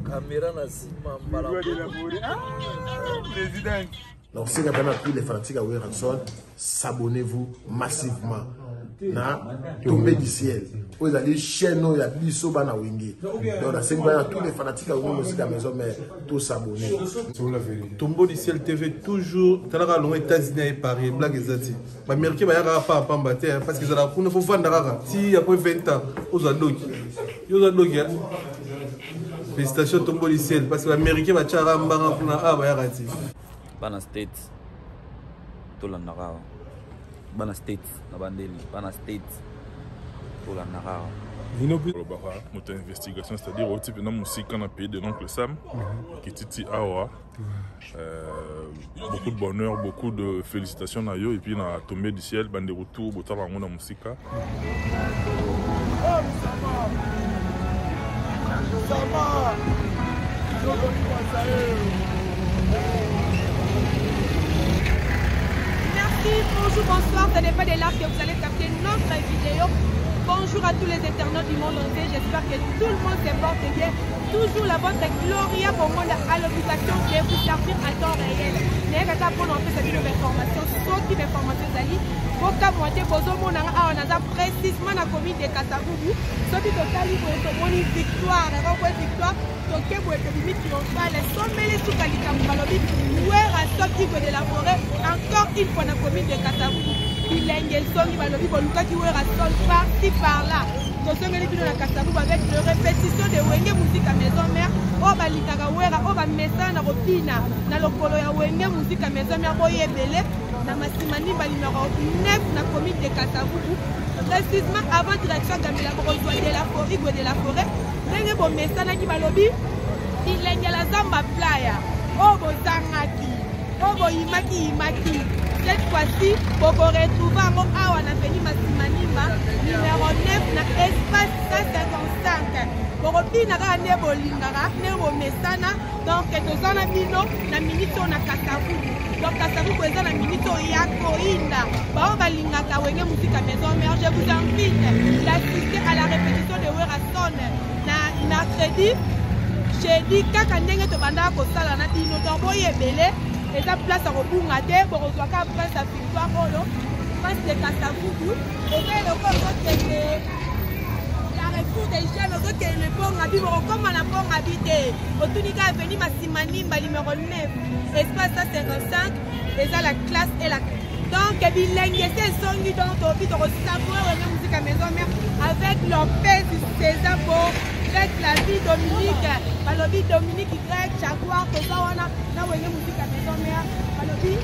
Caméra na sima mbala. Président. Donc, si vous avez tous les fanatiques à Weranson, s'abonnez-vous massivement. Na tomber du ciel. Vous allez chaîne il y a biso bana wingi. Donc, c'est tous les fanatiques à Weranson maison mais tous s'abonner. Tombeau du ciel TV toujours. T'as long États-Unis et Paris. Blague exacte. Bah Américain bah y'a pas pambaté parce que ça la pour faut vendre rara. Si après 20 ans aux adoki. Aux adoki. Félicitations Tombeau du ciel parce que l'Américain va tchara mbanga pour na ah bah y'a rati. Bana States. Tout la nara. Bana States na bandeli. Bana States. Tout la nara. Notre investigation, c'est-à-dire au type de musique qu'on a payé de l'oncle Sam, qui titi awa. Beaucoup de bonheur, beaucoup de félicitations à eux et puis on a tombé du ciel, bande de retour, botal en la musique. Merci, bonjour, bonsoir, ce n'est pas des larmes que vous allez capter notre vidéo. Bonjour à tous les internautes du monde entier, j'espère que tout le monde se porte bien. Toujours la votre Gloria pour moi à l'obligation de vous servir à temps réel. Mais quand on a fait cette information, sauf qui l'information d'Ali, pour qu'à moitié, pour on a précisément la commune de Kasavubu, sauf que Tali pour être victoire, victoire, donc pour être limite triomphale, sommet les sous-qualités, où est à sortir de la forêt, encore une fois la commune de Kasavubu. Il a une son qui va le vivre, qui va être par-ci par-là. Donc, on a Kasavubu avec la répétition de Wenge musique à maison mère. On va l'Itagawera, on va mettre dans la Ropina, dans le Polo ya Wenge musique à maison mère. On y est belé. Dans ma simani, numéro 9, la commune de Kasavubu. Précisément avant direction de la forêt ou de la forêt. N'est-ce pas Messana qui va lobby? Il a la Zamba Playa. Oh, Bozangaki. Oh, Imaki. Cette fois-ci, pour vous retrouver à Awanafeni Massimanima, numéro 9, na espace 155. Pour vous dire que Nebo Lingara, Nebo Messana, donc nous avons na minute na Kasavubu. Donc Kasavubu est la minute Yakoinda. Bon, on va lingaka wenge musique à maison mère. Je vous invite d'assister à la répétition de Werason na mercredi. J'ai dit kaka ndenge to banda ko sala na bino to boye belé. Et ça place à Robungate pour rejoindre après sa victoire face de Kasavubu. Et bien le corps la retour des jeunes, le bon habit, comme on a bon habité. Au Tunika est venu Massimanimba numéro 9, espace 55, déjà la classe et la. Donc, il a été sonné dans ton vie de savourer la musique à maison mère avec Lopez, César Beau. La vie Dominique, la vie Dominique Y, Jaguar, Tozawana, na wenge musique à maison mère, la vie.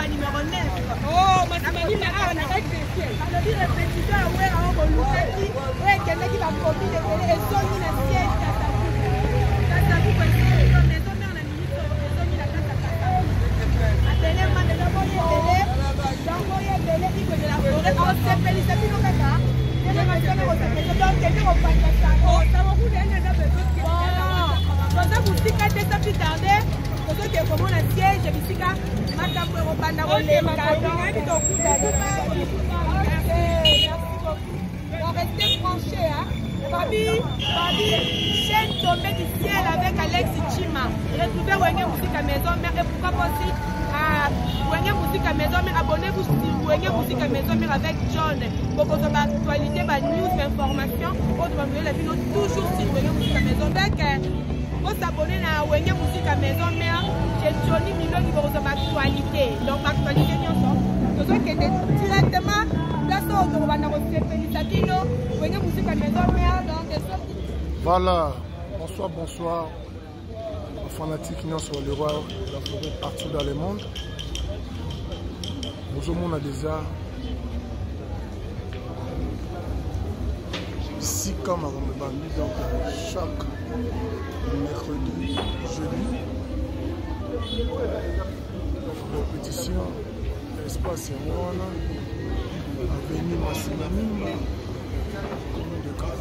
Numéro 9. Oh, ma répétition à Wera en Bolukaki. Ouais, quelqu'un qui va profiter de et son la siège Kasavubu est la maison mère la ministre de la place à Kasavubu. Attelé man de la boye belé. Donc boye belé qui de la forêt. On s'est félicité pour kaka. Et la maison mère on s'est donc quelqu'un on passe ça. Oh, ça va vous donner un peu de bon. Donc ça vous dit qu'à ça plus tarder. Parce que comme on a siège, je dis que Madame Europana, on est on rester branché, hein. Babi, chaîne tombée du ciel avec Alex Chima. Retrouvez Wenge Musique à maison mère et pourquoi pas aussi à Wenge Musique à maison mère. Abonnez-vous sur Wenge Musique à maison mère avec John. Pour que votre actualité, news, information, on doit la vidéo toujours sur Wenge Musique à maison mère. Pour s'abonner à Wenge Musique à maison mère, j'ai Johnny Milo qui va recevoir l'actualité. Donc l'actualité, nous sommes directement place au Wenge Musique à maison mère. Voilà, bonsoir. Les fanatiques qui sont sur le roi de la forêt partout dans le monde. Nous avons déjà 6 comme à Bambi, donc chaque mercredi, jeudi. Répétition, espace Rwanda, avenue Massimamimba, commune de Kala.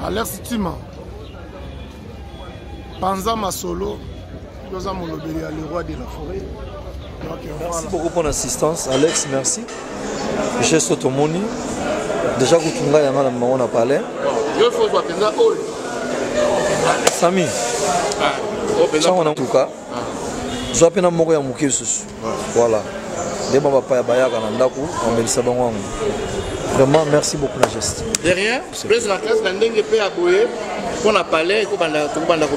Alex Tima, Panza Masolo, nous avons le roi de la forêt. Donc, merci beaucoup pour l'assistance, Alex, merci. J'ai Sotomoni, déjà que tu m'as parlé. Sami, en tout cas, je vais vous mourir à Mouké. Voilà. Les mamans paya bayaka nandaku, on met le sabon. Vraiment, merci beaucoup, la geste. Derrière, presse la classe, la ndenge peut aboyer pour la palais, pour la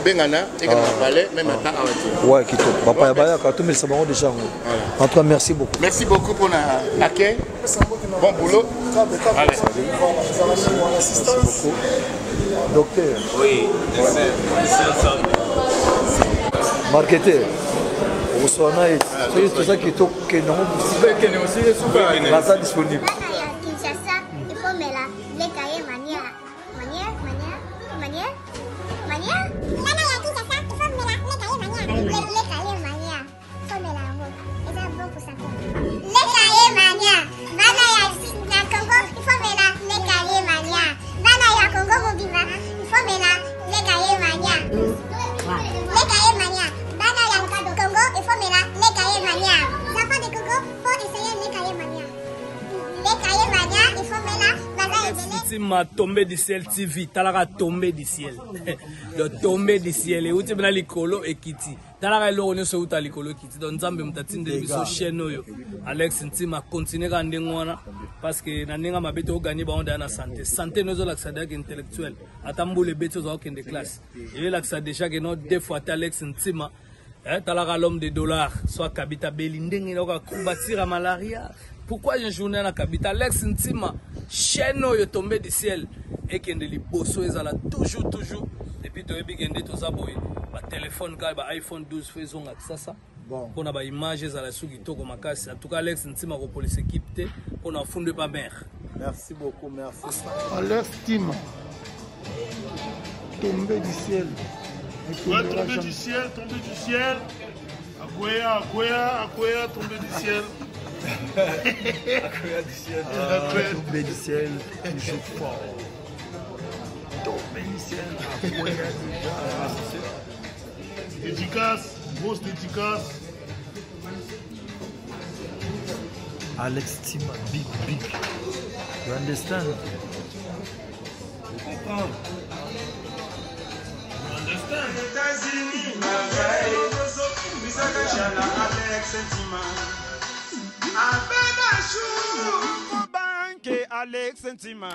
bengana, et qu'on a palais, même à temps. Ouais, qui top. Papa bayaka, tout le sabon déjà. En tout cas, merci beaucoup. Merci beaucoup pour l'accueil. Bon boulot. Allez. Merci beaucoup. Docteur. Oui, marketeur. Au soin, c'est tout ça qui est disponible. Ma tombée du ciel TV, talaka tombée du ciel. Le tombée du ciel. Et où tu es likolo et kiti. Talaka l'on se uta likolo kiti. Donc Zambé mtatine de biso chaîne yo. Alex Ntima continue gande ngwana parce que na ninga mabete o gagner ba onda na santé. Santé nozo l'accès intellectuel. Atambo les bêtes aux de classe. Et l'accès déjà que non deux fois Alex Ntima. Talaka l'homme de dollars soit Kabita Belindeng et oka combattre la malaria. Pourquoi j'ai journée à la capitale? Alex Ntima, chaîne yo tombé du ciel et qui est de bosso ils allaient toujours. Depuis tu es bien tout ça boy. Ba téléphone ka ba iPhone 12 faisons avec ça. Bon. On a ba images à la souki to comme makasi. En tout cas Alex Ntima ko police équipe te on a fondé pas mère. Merci beaucoup, merci. Alex Ntima, tombé du ciel. Ouais, tombé du ciel. Akoya, tombé du ciel. Tombé du ciel, toujours fort. Tombé du ciel, Akoya déjà. Dédicace, grosse dédicace. Alex Tima, big. You understand? Je comprends. Alex Ntima.